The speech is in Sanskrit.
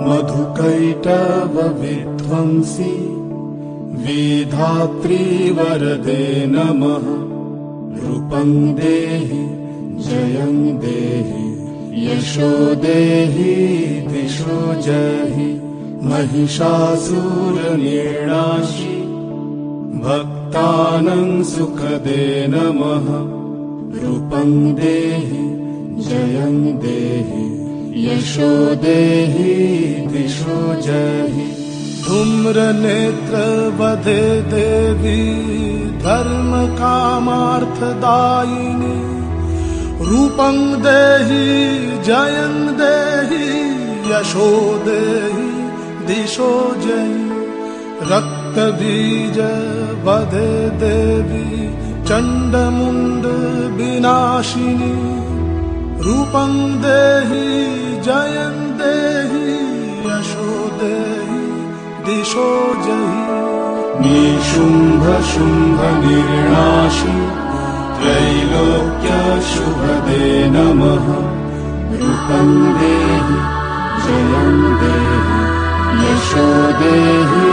मधुकैटभविध्वंसी विधात्री वरदे नमः। रूपं देहि जयं देहि यशो देहि दिशो जहि। महिषासुरनिर्णाशि भक्तानां सुखदे नमः। रूपं देहि जयं देहि यशो देहि दिशो जहि। धूम्रनेत्रवधे देवी धर्मकामार्थदायिनी। रूपं देहि जयं देहि यशो देहि दिशो जहि। रक्तबीज वधे देवी चण्डमुण्ड विनाशिनी। रूपं देहि जयं देहि यशो देहि दिशो जहि। निशुम्भ शुम्भ निर्णाशि त्रैलोक्यशुभदे नमः। रूपं देहि जयं देहि यशो देहि